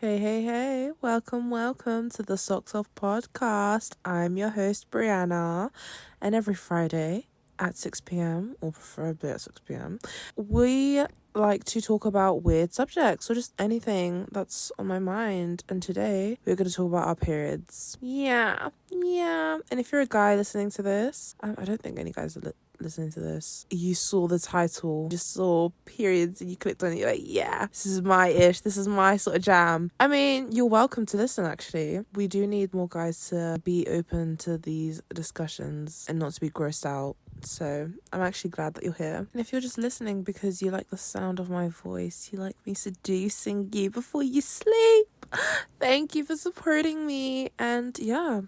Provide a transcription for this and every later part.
Hey, welcome to the Socks Off podcast. I'm your host, Brianna, and every Friday at 6 p.m., or preferably at 6 p.m., we like to talk about weird subjects or just anything that's on my mind. And today, we're going to talk about our periods. Yeah. And if you're a guy listening to this, I don't think any guys are listening to this, you saw the title, just saw periods, and you clicked on it, you're like, yeah, this is my ish, this is my sort of jam. I mean, you're welcome to listen. Actually, we do need more guys to be open to these discussions and not to be grossed out. So I'm actually glad that you're here. And if you're just listening because you like the sound of my voice, you like me seducing you before you sleep, thank you for supporting me. And yeah,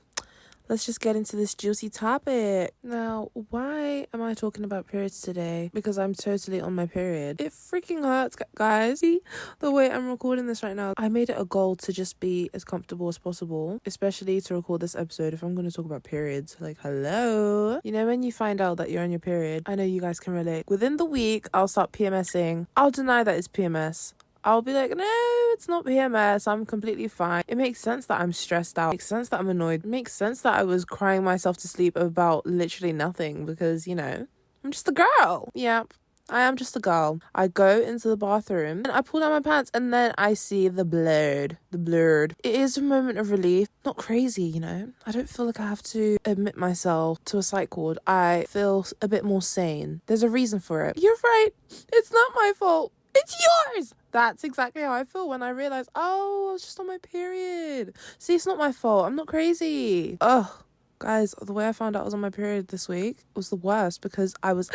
let's just get into this juicy topic. Now, why am I talking about periods today? Because I'm totally on my period. It freaking hurts, guys. See, the way I'm recording this right now, I made it a goal to just be as comfortable as possible, especially to record this episode if I'm going to talk about periods. Like, hello. You know, when you find out that you're on your period, I know you guys can relate. Within the week, I'll start PMSing. I'll deny that it's PMS. I'll be like, no, it's not PMS. I'm completely fine. It makes sense that I'm stressed out. It makes sense that I'm annoyed. It makes sense that I was crying myself to sleep about literally nothing because, you know, I'm just a girl. Yep. I am just a girl. I go into the bathroom and I pull down my pants and then I see the blurred. It is a moment of relief. Not crazy, you know. I don't feel like I have to admit myself to a psych ward. I feel a bit more sane. There's a reason for it. You're right. It's not my fault. It's yours! That's exactly how I feel when I realize, oh, I was just on my period. See, it's not my fault. I'm not crazy. Ugh. Guys, the way I found out I was on my period this week was the worst because I was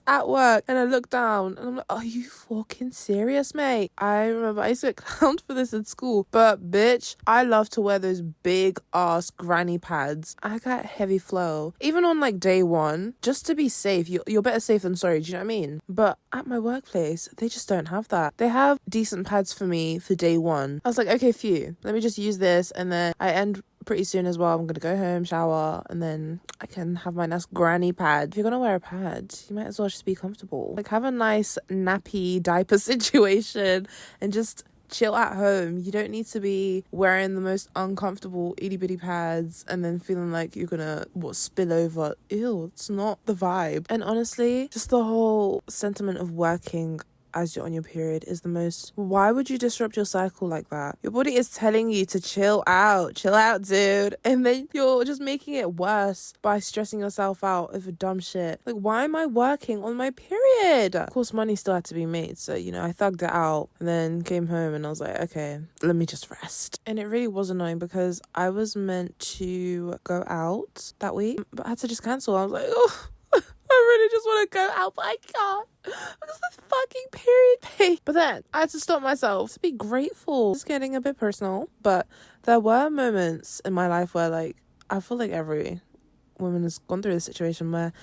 at work and I looked down and I'm like, are you fucking serious, mate? I remember I used to get clowned for this in school, but bitch, I love to wear those big ass granny pads. I got heavy flow. Even on like day one, just to be safe. You're better safe than sorry, do you know what I mean? But at my workplace, they just don't have that. They have decent pads for me for day one. I was like, okay, phew, let me just use this and then I end pretty soon as well. I'm gonna go home, shower, and then I can have my nice granny pad. If you're gonna wear a pad, you might as well just be comfortable. Like, have a nice nappy diaper situation and just chill at home. You don't need to be wearing the most uncomfortable itty bitty pads and then feeling like you're gonna spill over. Ew, it's not the vibe. And honestly, just the whole sentiment of working as you're on your period is the most. Why would you disrupt your cycle like that? Your body is telling you to chill out, dude, and then you're just making it worse by stressing yourself out over dumb shit. Like, why am I working on my period? Of course, money still had to be made, so you know, I thugged it out and then came home and I was like, okay, let me just rest. And it really was annoying because I was meant to go out that week, but I had to just cancel. I was like, oh, I really just want to go out, but I can't because the fucking period pain. But then I had to stop myself to be grateful. It's getting a bit personal, but there were moments in my life where, like, I feel like every woman has gone through this situation where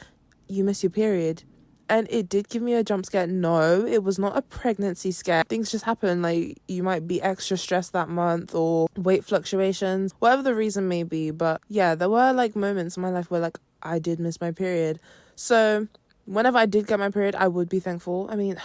you miss your period. And it did give me a jump scare. No, it was not a pregnancy scare. Things just happen. Like, you might be extra stressed that month or weight fluctuations, whatever the reason may be. But yeah, there were like moments in my life where like I did miss my period. So whenever I did get my period, I would be thankful. I mean,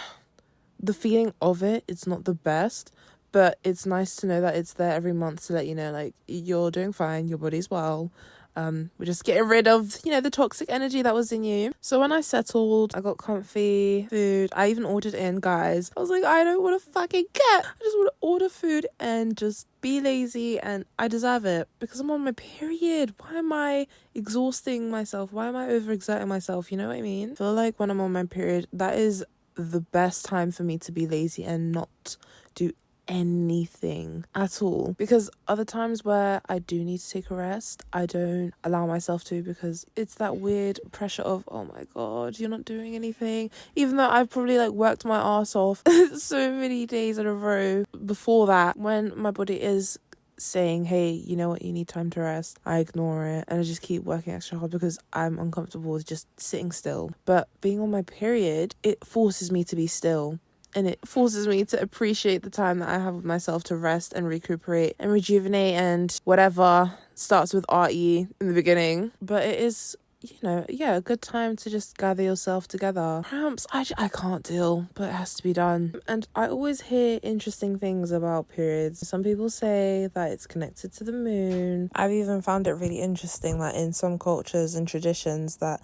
the feeling of it's not the best, but it's nice to know that it's there every month to let you know, like, you're doing fine, your body's well. We're just getting rid of, you know, the toxic energy that was in you. So when I settled, I got comfy food. I even ordered in, guys. I was like, I don't want to fucking get. I just want to order food and just be lazy, and I deserve it because I'm on my period. Why am I exhausting myself? Why am I overexerting myself? You know what I mean? I feel like when I'm on my period, that is the best time for me to be lazy and not do anything at all, because other times where I do need to take a rest, I don't allow myself to because it's that weird pressure of, oh my god, you're not doing anything, even though I've probably like worked my ass off so many days in a row before that. When my body is saying, hey, you know what, you need time to rest, I ignore it and I just keep working extra hard because I'm uncomfortable with just sitting still. But being on my period, it forces me to be still. And it forces me to appreciate the time that I have with myself to rest and recuperate and rejuvenate and whatever starts with RE in the beginning. But it is, a good time to just gather yourself together. Cramps, I can't deal, but it has to be done. And I always hear interesting things about periods. Some people say that it's connected to the moon. I've even found it really interesting that in some cultures and traditions that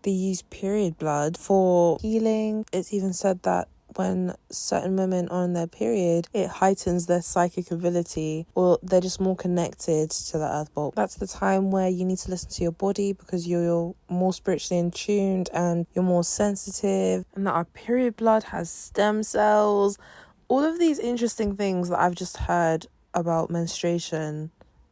they use period blood for healing. It's even said that when certain women are on their period, it heightens their psychic ability, or they're just more connected to the earth bulb. That's the time where you need to listen to your body because you're more spiritually in tuned and you're more sensitive, and that our period blood has stem cells. All of these interesting things that I've just heard about menstruation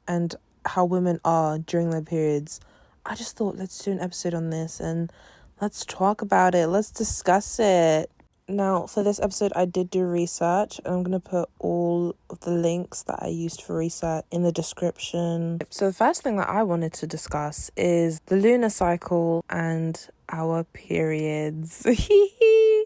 and how women are during their periods. I just thought, let's do an episode on this and let's talk about it. Let's discuss it. Now, for this episode, I did do research, and I'm going to put all of the links that I used for research in the description. So the first thing that I wanted to discuss is the lunar cycle and our periods.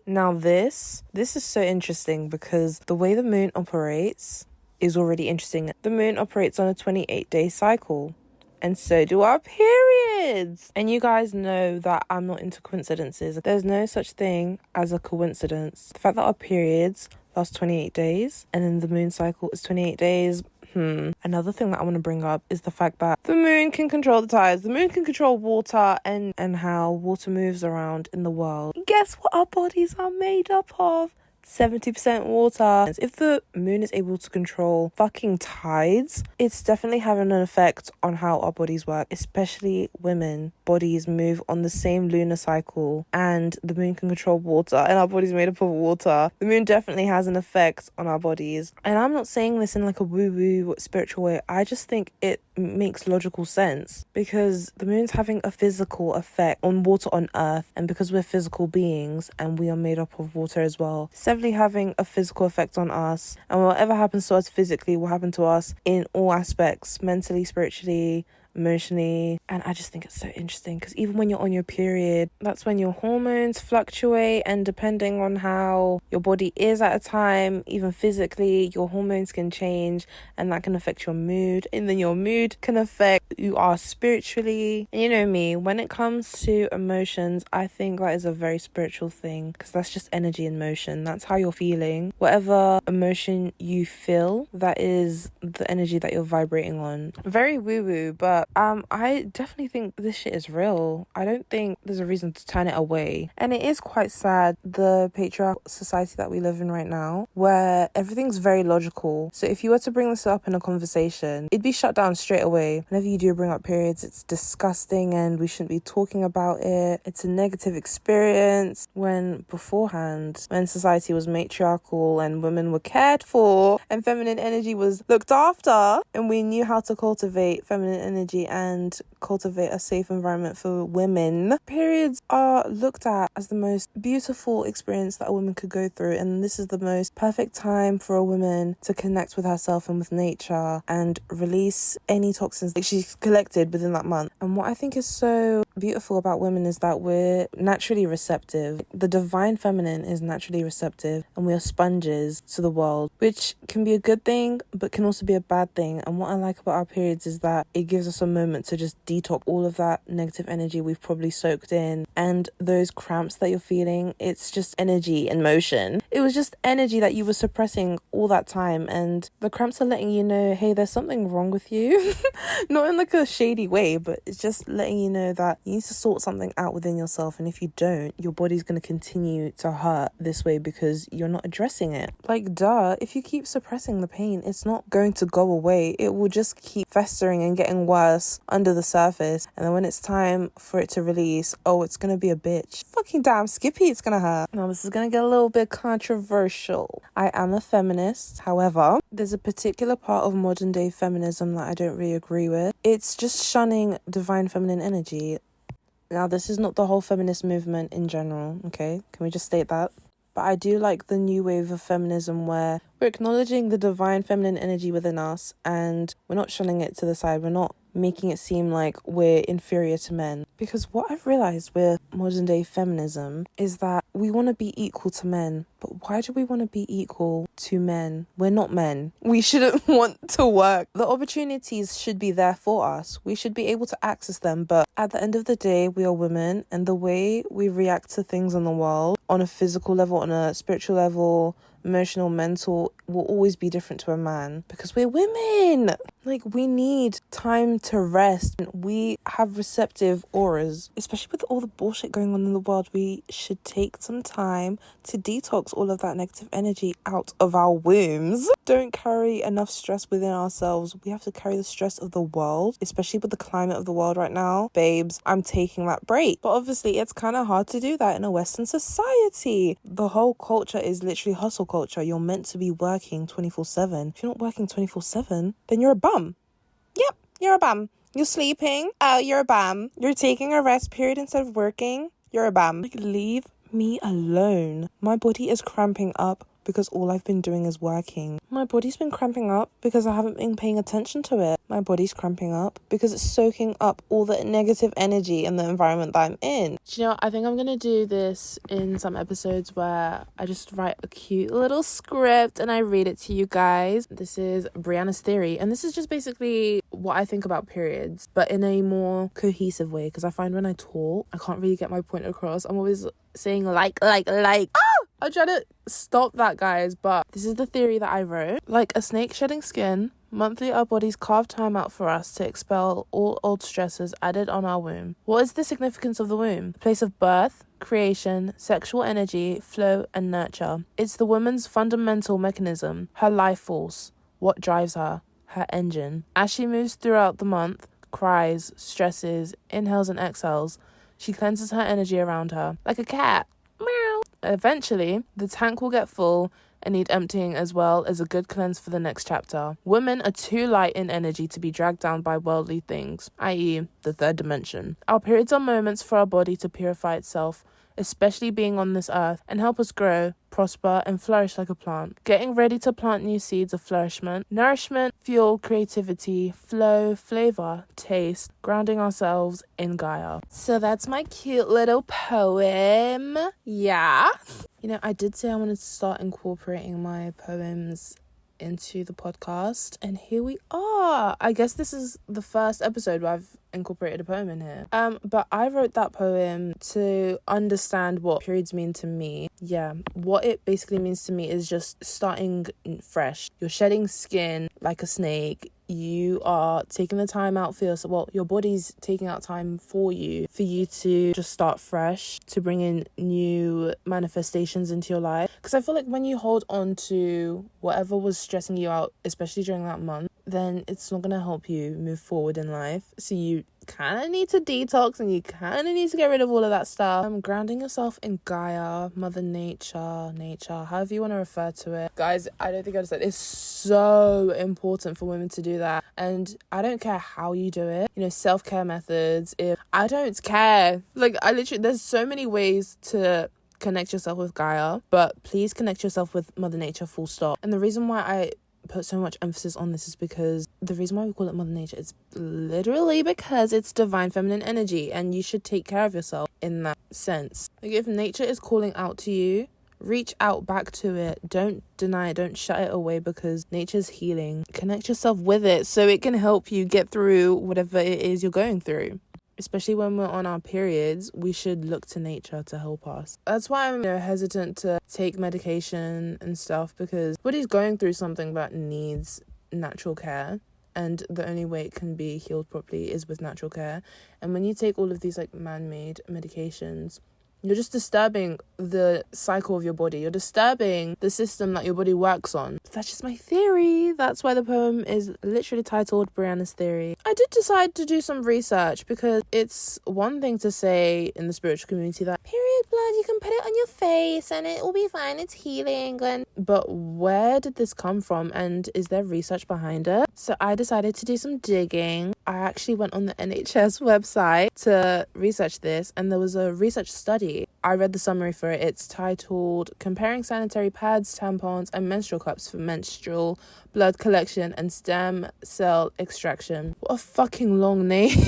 Now, this is so interesting because the way the moon operates is already interesting. The moon operates on a 28-day cycle. And so do our periods. And you guys know that I'm not into coincidences. There's no such thing as a coincidence. The fact that our periods last 28 days and then the moon cycle is 28 days. Another thing that I want to bring up is the fact that the moon can control the tides. The moon can control water and how water moves around in the world. Guess what our bodies are made up of? 70% water. If the moon is able to control fucking tides, it's definitely having an effect on how our bodies work, especially women. Bodies move on the same lunar cycle, and the moon can control water, and our body's made up of water. The moon definitely has an effect on our bodies. And I'm not saying this in like a woo-woo spiritual way. I just think it makes logical sense because the moon's having a physical effect on water on Earth, and because we're physical beings and we are made up of water as well, it's definitely having a physical effect on us, and whatever happens to us physically will happen to us in all aspects, mentally, spiritually, emotionally. And I just think it's so interesting because even when you're on your period, that's when your hormones fluctuate, and depending on how your body is at a time, even physically, your hormones can change, and that can affect your mood, and then your mood can affect who you are spiritually. And you know me, when it comes to emotions, I think that is a very spiritual thing because that's just energy in motion. That's how you're feeling. Whatever emotion you feel, that is the energy that you're vibrating on. Very woo-woo, but I definitely think this shit is real. I don't think there's a reason to turn it away. And it is quite sad, the patriarchal society that we live in right now, where everything's very logical. So if you were to bring this up in a conversation, it'd be shut down straight away. Whenever you do bring up periods, it's disgusting and we shouldn't be talking about it. It's a negative experience. When beforehand, when society was matriarchal and women were cared for and feminine energy was looked after, and we knew how to cultivate feminine energy and cultivate a safe environment for women, periods are looked at as the most beautiful experience that a woman could go through, and this is the most perfect time for a woman to connect with herself and with nature and release any toxins that she's collected within that month. And what I think is so beautiful about women is that we're naturally receptive. The divine feminine is naturally receptive, and we are sponges to the world, which can be a good thing but can also be a bad thing. And what I like about our periods is that it gives us a moment to just detox all of that negative energy we've probably soaked in. And those cramps that you're feeling, it's just energy in motion. It was just energy that you were suppressing all that time, and the cramps are letting you know, hey, there's something wrong with you. Not in like a shady way, but it's just letting you know that you need to sort something out within yourself, and if you don't, your body's going to continue to hurt this way because you're not addressing it. Like, duh, if you keep suppressing the pain, it's not going to go away. It will just keep festering and getting worse under the surface, and then when it's time for it to release, oh, it's gonna be a bitch. Fucking damn Skippy, it's gonna hurt. Now, this is gonna get a little bit controversial. I am a feminist, however, there's a particular part of modern day feminism that I don't really agree with. It's just shunning divine feminine energy. Now, this is not the whole feminist movement in general, okay? Can we just state that? But I do like the new wave of feminism where We're acknowledging the divine feminine energy within us, and we're not shunning it to the side. We're not making it seem like we're inferior to men. Because what I've realized with modern day feminism is that we want to be equal to men. But why do we want to be equal to men? We're not men. We shouldn't want to work. The opportunities should be there for us. We should be able to access them. But at the end of the day, we are women, and the way we react to things in the world on a physical level, on a spiritual level, emotional, mental, will always be different to a man because we're women. Like, we need time to rest. We have receptive auras, especially with all the bullshit going on in the world. We should take some time to detox all of that negative energy out of our wombs. Don't carry enough stress within ourselves. We have to carry the stress of the world, especially with the climate of the world right now. Babes, I'm taking that break. But obviously, it's kind of hard to do that in a Western society. The whole culture is literally hustle culture. You're meant to be working 24/7. If you're not working 24/7, then you're a bum. Yep, you're a bum. You're sleeping. Oh, you're a bum. You're taking a rest period instead of working. You're a bum. Like, leave me alone. My body is cramping up because all I've been doing is working. My body's been cramping up because I haven't been paying attention to it. My body's cramping up because it's soaking up all the negative energy in the environment that I'm in. Do you know, I think I'm going to do this in some episodes where I just write a cute little script and I read it to you guys. This is Brianna's theory, and this is just basically what I think about periods, but in a more cohesive way, because I find when I talk, I can't really get my point across. I'm always saying like. I try to stop that, guys, but this is the theory that I wrote. Like a snake shedding skin, monthly our bodies carve time out for us to expel all old stresses added on our womb. What is the significance of the womb? The place of birth, creation, sexual energy, flow, and nurture. It's the woman's fundamental mechanism, her life force, what drives her engine. As she moves throughout the month, cries, stresses, inhales and exhales, she cleanses her energy around her, like a cat. Meow. Eventually, the tank will get full and need emptying, as well as a good cleanse for the next chapter. Women are too light in energy to be dragged down by worldly things, i.e. the third dimension. Our periods are moments for our body to purify itself, especially being on this earth, and help us grow, prosper, and flourish like a plant. Getting ready to plant new seeds of flourishment, nourishment, fuel, creativity, flow, flavor, taste, grounding ourselves in Gaia. So that's my cute little poem. Yeah. You know, I did say I wanted to start incorporating my poems into the podcast, and here we are. I guess this is the first episode where I've incorporated a poem in here. But I wrote that poem to understand what periods mean to me. Yeah, what it basically means to me is just starting fresh. You're shedding skin like a snake. You are taking the time out for yourself. Well, your body's taking out time for you to just start fresh, to bring in new manifestations into your life. Because I feel like when you hold on to whatever was stressing you out, especially during that month, then it's not going to help you move forward in life. So you kind of need to detox, and you kind of need to get rid of all of that stuff. Grounding yourself in Gaia, Mother Nature, however you want to refer to it. Guys, I don't think I understand. It's so important for women to do that, and I don't care how you do it. You know, self-care methods. If I don't care, like, I literally, there's so many ways to connect yourself with Gaia, but please connect yourself with Mother Nature, full stop. And the reason why I put so much emphasis on this is because the reason why we call it Mother Nature is literally because it's divine feminine energy, and you should take care of yourself in that sense. Like, if nature is calling out to you, reach out back to it. Don't deny it. Don't shut it away, because nature's healing. Connect yourself with it so it can help you get through whatever it is you're going through. Especially when we're on our periods, we should look to nature to help us. That's why I'm hesitant to take medication and stuff, because body's going through something that needs natural care, and the only way it can be healed properly is with natural care. And when you take all of these like man-made medications, you're just disturbing the cycle of your body. You're disturbing the system that your body works on. That's just my theory. That's why the poem is literally titled Brianna's Theory. I did decide to do some research, because it's one thing to say in the spiritual community that period blood, you can put it on your face and it will be fine, it's healing. But where did this come from, and is there research behind it? So I decided to do some digging. I actually went on the NHS website to research this, and there was a research study I read the summary for it. It's titled Comparing Sanitary Pads, Tampons, and Menstrual Cups for Menstrual Blood Collection and Stem Cell Extraction. What a fucking long name.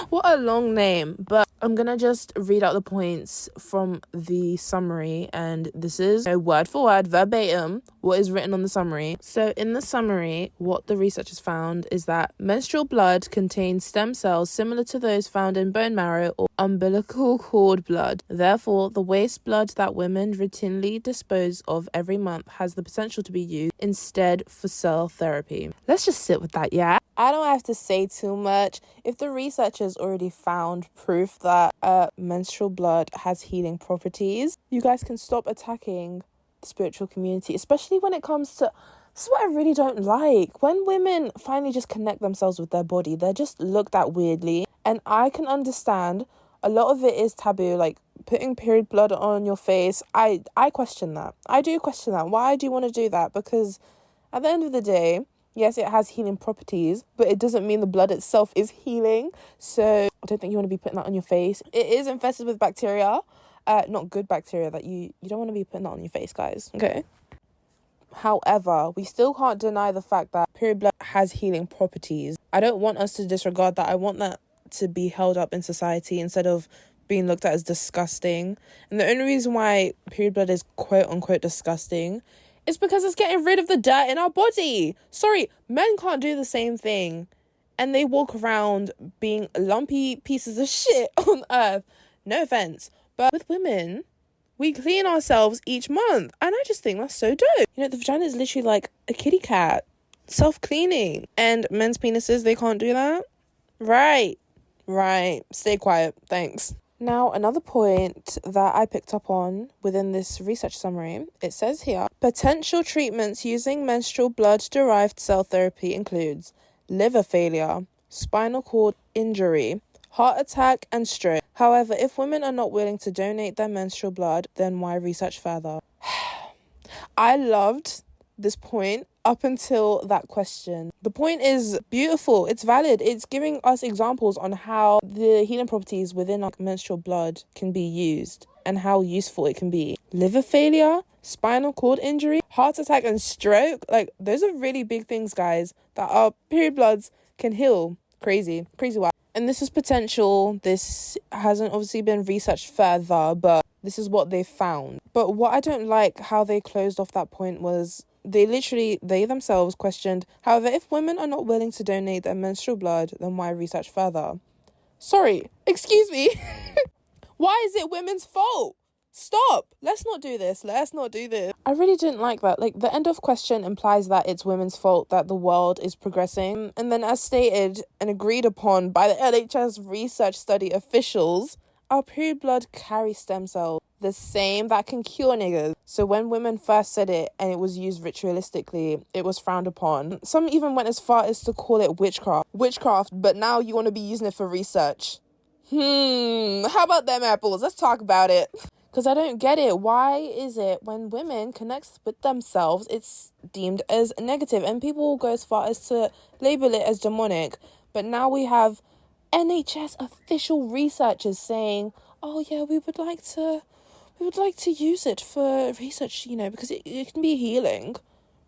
What a long name. But I'm gonna just read out the points from the summary, and this is word for word, verbatim, what is written on the summary. So in the summary, what the researchers found is that menstrual blood contains stem cells similar to those found in bone marrow or umbilical cord blood. Therefore, the waste blood that women routinely dispose of every month has the potential to be used instead for cell therapy. Let's just sit with that, yeah? I don't have to say too much. If the researchers already found proof that menstrual blood has healing properties, you guys can stop attacking the spiritual community, especially when it comes to... This is what I really don't like. When women finally just connect themselves with their body, they're just looked at weirdly. And I can understand a lot of it is taboo, like putting period blood on your face. I question that. I do question that. Why do you want to do that? Because at the end of the day, yes, it has healing properties, but it doesn't mean the blood itself is healing. So I don't think you want to be putting that on your face. It is infested with bacteria, not good bacteria that you don't want to be putting that on your face, guys. Okay. However, we still can't deny the fact that period blood has healing properties. I don't want us to disregard that. I want that to be held up in society instead of being looked at as disgusting. And the only reason why period blood is quote unquote disgusting is because it's getting rid of the dirt in our body. Sorry, men can't do the same thing. And they walk around being lumpy pieces of shit on earth. No offense. But with women, we clean ourselves each month. And I just think that's so dope. You know, the vagina is literally like a kitty cat. Self-cleaning. And men's penises, they can't do that? Right. Stay quiet. Thanks. Now, another point that I picked up on within this research summary, it says here, potential treatments using menstrual blood-derived cell therapy includes liver failure, spinal cord injury, heart attack, and stroke. However, if women are not willing to donate their menstrual blood, then why research further? I loved this point up until that question. The point is beautiful. It's valid. It's giving us examples on how the healing properties within our menstrual blood can be used and how useful it can be. Liver failure, spinal cord injury, heart attack, and stroke. Like, those are really big things, guys, that our period bloods can heal. Crazy wow. And this is potential. This hasn't obviously been researched further, but this is what they found. But what I don't like how they closed off that point was they themselves questioned, however, if women are not willing to donate their menstrual blood, then why research further? Sorry, excuse me. Why is it women's fault? Stop. Let's not do this. I really didn't like that. Like, the end of question implies that it's women's fault that the world is progressing. And then as stated and agreed upon by the NHS research study officials, our period blood carries stem cells, the same that can cure niggas. So when women first said it and it was used ritualistically, it was frowned upon. Some even went as far as to call it witchcraft, but now you want to be using it for research. How about them apples? Let's talk about it. Because I don't get it. Why is it when women connect with themselves, it's deemed as negative? And people will go as far as to label it as demonic. But now we have NHS official researchers saying, oh yeah, we would like to use it for research, because it can be healing.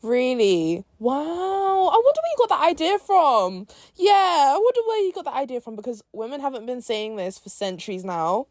Really? Wow. I wonder where you got that idea from. Yeah, I wonder where you got that idea from, because women haven't been saying this for centuries now,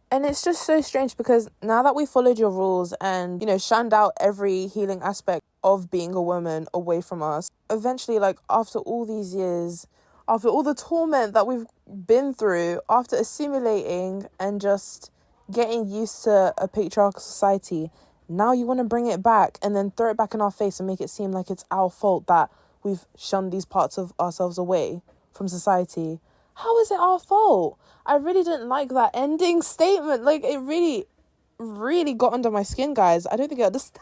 And it's just so strange, because now that we followed your rules and, shunned out every healing aspect of being a woman away from us, eventually, like, after all these years, after all the torment that we've been through, after assimilating and just getting used to a patriarchal society, now you want to bring it back and then throw it back in our face and make it seem like it's our fault that we've shunned these parts of ourselves away from society. How is it our fault? I really didn't like that ending statement. Like, it really, really got under my skin, guys. I don't think I understand.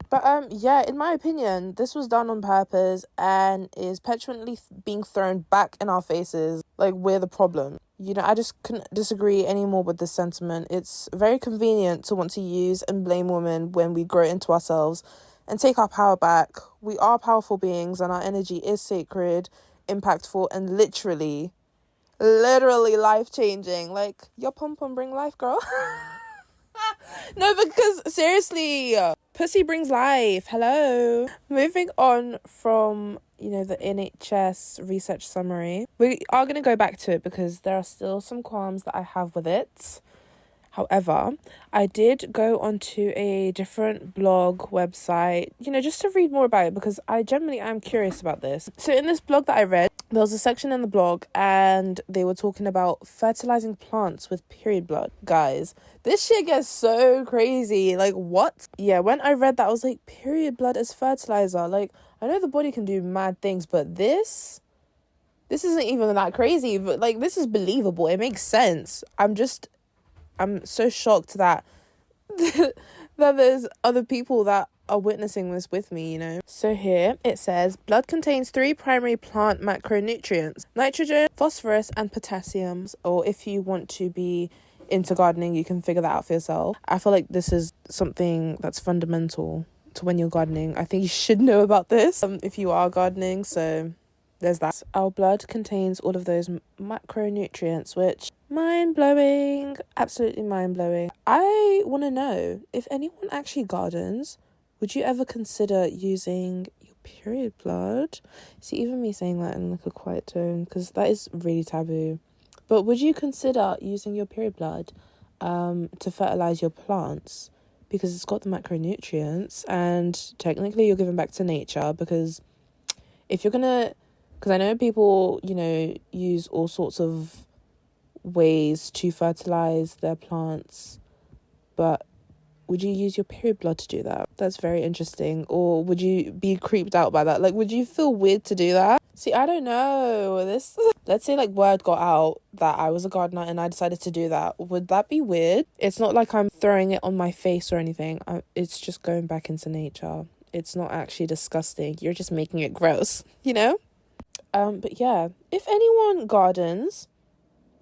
But yeah, in my opinion, this was done on purpose and is petulantly being thrown back in our faces like we're the problem. I just couldn't disagree anymore with this sentiment. It's very convenient to want to use and blame women when we grow into ourselves and take our power back. We are powerful beings and our energy is sacred, impactful, and literally literally life-changing. Like, your pom-pom bring life, girl. No, because seriously, pussy brings life. Hello. Moving on from, the NHS research summary. We are going to go back to it because there are still some qualms that I have with it. However, I did go onto a different blog website, just to read more about it because I generally am curious about this. So in this blog that I read, there was a section in the blog and they were talking about fertilizing plants with period blood. Guys, this shit gets so crazy. Like, what? Yeah, when I read that, I was like, period blood as fertilizer. Like, I know the body can do mad things, but this isn't even that crazy. But, like, this is believable. It makes sense. I'm so shocked that that there's other people that are witnessing this with me. So here it says, blood contains 3 primary plant macronutrients: nitrogen, phosphorus, and potassium. Or if you want to be into gardening, you can figure that out for yourself. I feel like this is something that's fundamental to when you're gardening. I think you should know about this if you are gardening. So there's that. Our blood contains all of those macronutrients, which mind-blowing, absolutely mind-blowing. I want to know, if anyone actually gardens, would you ever consider using your period blood? See, even me saying that in like a quiet tone, because that is really taboo. But would you consider using your period blood to fertilize your plants? Because it's got the macronutrients and technically you're giving back to nature, because if you're gonna... Because I know people, use all sorts of ways to fertilize their plants, but would you use your period blood to do that? That's very interesting. Or would you be creeped out by that? Like, would you feel weird to do that? See, I don't know. Let's say like word got out that I was a gardener and I decided to do that. Would that be weird? It's not like I'm throwing it on my face or anything. It's just going back into nature. It's not actually disgusting. You're just making it gross, But yeah, if anyone gardens,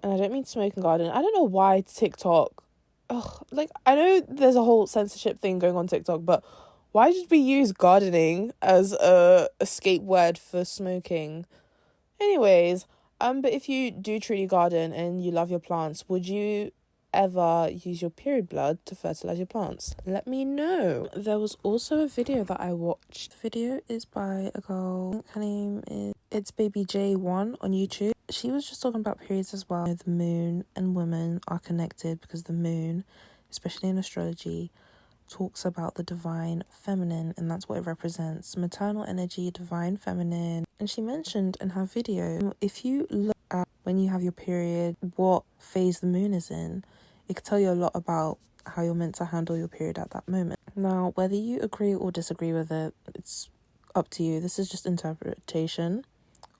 and I don't mean smoke and garden, I don't know why TikTok, I know there's a whole censorship thing going on TikTok, but why did we use gardening as a escape word for smoking? Anyways, but if you do truly garden and you love your plants, would you ever use your period blood to fertilize your plants? Let me know. There was also a video that I watched. The video is by a girl. Her name is It's Baby J1 on YouTube. She was just talking about periods as well. The moon and women are connected because the moon, especially in astrology, talks about the divine feminine, and that's what it represents: maternal energy, divine feminine. And she mentioned in her video, if you look at when you have your period, what phase the moon is in, it could tell you a lot about how you're meant to handle your period at that moment. Now, whether you agree or disagree with it, it's up to you. This is just interpretation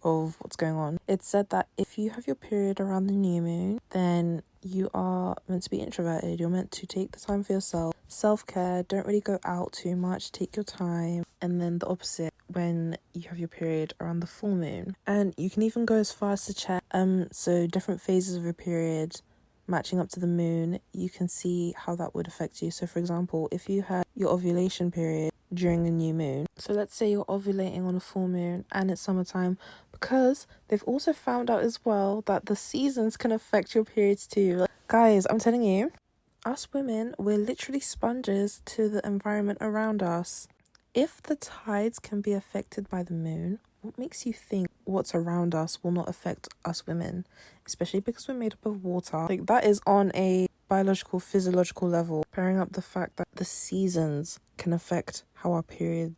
of what's going on. It's said that if you have your period around the new moon, then you are meant to be introverted. You're meant to take the time for yourself. Self-care, don't really go out too much, take your time. And then the opposite, when you have your period around the full moon. And you can even go as far as to check so different phases of your period matching up to the moon, you can see how that would affect you. So for example, if you had your ovulation period during a new moon, so let's say you're ovulating on a full moon and it's summertime, because they've also found out as well that the seasons can affect your periods too. Like, guys, I'm telling you, us women, we're literally sponges to the environment around us. If the tides can be affected by the moon, what makes you think what's around us will not affect us women? Especially because we're made up of water. Like, that is on a biological, physiological level. Pairing up the fact that the seasons can affect how our periods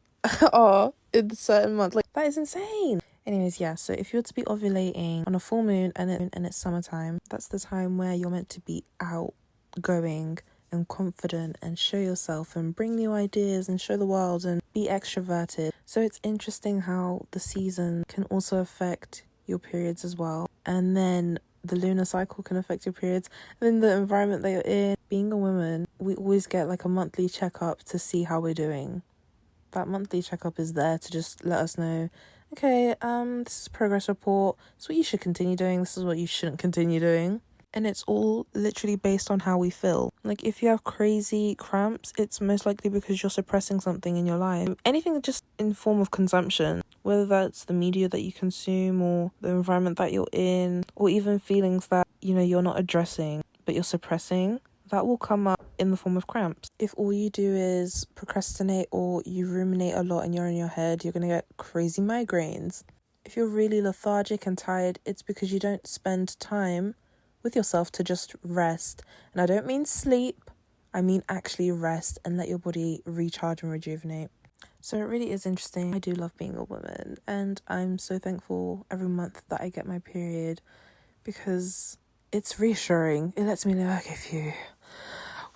are in certain months. Like, that is insane. Anyways, yeah, so if you're to be ovulating on a full moon and it's summertime, that's the time where you're meant to be outgoing and confident and show yourself and bring new ideas and show the world and be extroverted. So it's interesting how the season can also affect your periods as well. And then the lunar cycle can affect your periods. And then the environment that you're in. Being a woman, we always get like a monthly checkup to see how we're doing. That monthly checkup is there to just let us know, okay, this is a progress report. This is what you should continue doing. This is what you shouldn't continue doing. And it's all literally based on how we feel. Like, if you have crazy cramps, it's most likely because you're suppressing something in your life. Anything just in form of consumption, whether that's the media that you consume or the environment that you're in, or even feelings that, you're not addressing, but you're suppressing, that will come up in the form of cramps. If all you do is procrastinate or you ruminate a lot and you're in your head, you're going to get crazy migraines. If you're really lethargic and tired, it's because you don't spend time with yourself to just rest. And I don't mean sleep, I mean actually rest and let your body recharge and rejuvenate. So it really is interesting. I do love being a woman, and I'm so thankful every month that I get my period, because it's reassuring. It lets me know, okay, phew,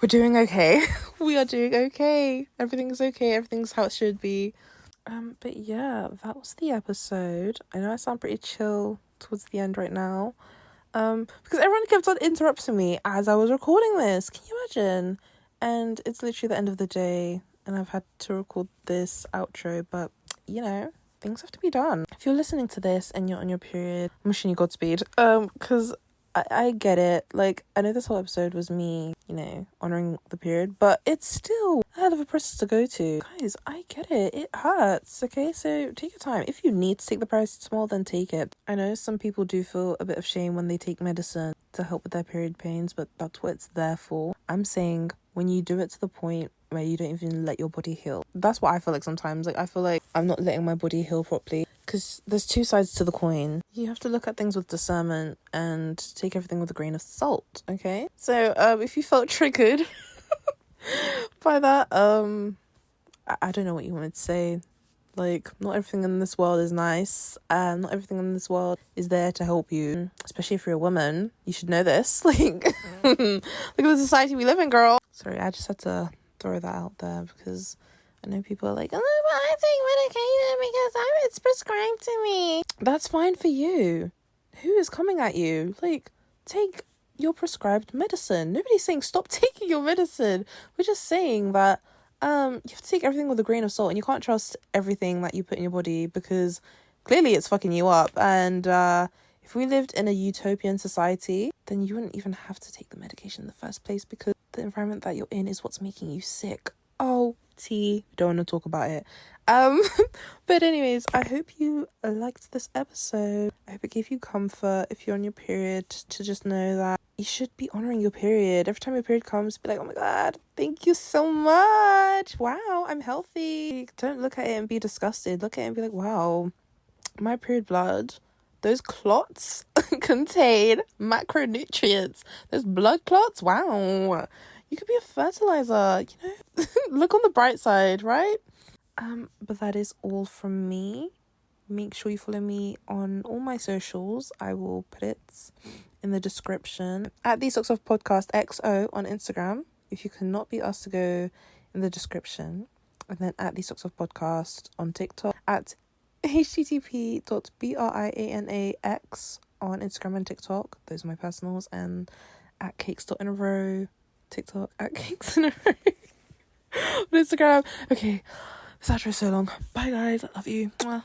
we're doing okay. We are doing okay. Everything's okay. Everything's how it should be. But yeah, that was the episode. I know I sound pretty chill towards the end right now. Because everyone kept on interrupting me as I was recording this. Can you imagine? And it's literally the end of the day, and I've had to record this outro, but things have to be done. If you're listening to this and you're on your period, I'm wishing you Godspeed. Because I get it. Like, I know this whole episode was me, honoring the period, but it's still a hell of a process to go to. Guys, I get it. It hurts, okay? So take your time. If you need to take the paracetamol, then take it. I know some people do feel a bit of shame when they take medicine to help with their period pains, but that's what it's there for. I'm saying when you do it to the point where you don't even let your body heal. That's what I feel like sometimes. Like, I feel like I'm not letting my body heal properly. Because there's two sides to the coin. You have to look at things with discernment and take everything with a grain of salt, okay? So, if you felt triggered by that, I don't know what you wanted to say. Like, not everything in this world is nice. Not everything in this world is there to help you. Especially if you're a woman. You should know this. Like, look at the society we live in, girl. Sorry, I just had to throw that out there because I know people are like, oh, but I take medication because it's prescribed to me. That's fine for you. Who is coming at you? Like, take your prescribed medicine. Nobody's saying stop taking your medicine. We're just saying that you have to take everything with a grain of salt, and you can't trust everything that you put in your body because clearly it's fucking you up. And if we lived in a utopian society, then you wouldn't even have to take the medication in the first place because the environment that you're in is what's making you sick. Oh, don't want to talk about it. But anyways, I hope you liked this episode. I hope it gave you comfort if you're on your period, to just know that you should be honoring your period. Every time your period comes, be like, oh my god, thank you so much. Wow, I'm healthy. Don't look at it and be disgusted. Look at it and be like, wow, my period blood, those clots contain macronutrients. Those blood clots, wow. You could be a fertilizer, Look on the bright side, right? But that is all from me. Make sure you follow me on all my socials. I will put it in the description. At the Socks Off Podcast XO on Instagram. If you cannot be asked to go in the description. And then at the Socks Off Podcast on TikTok. At http://brianax on Instagram and TikTok. Those are my personals. And at cakes.in-a-row. TikTok at cakes.in-a-row. On Instagram. Okay, this outro is so long. Bye guys, I love you. Mwah.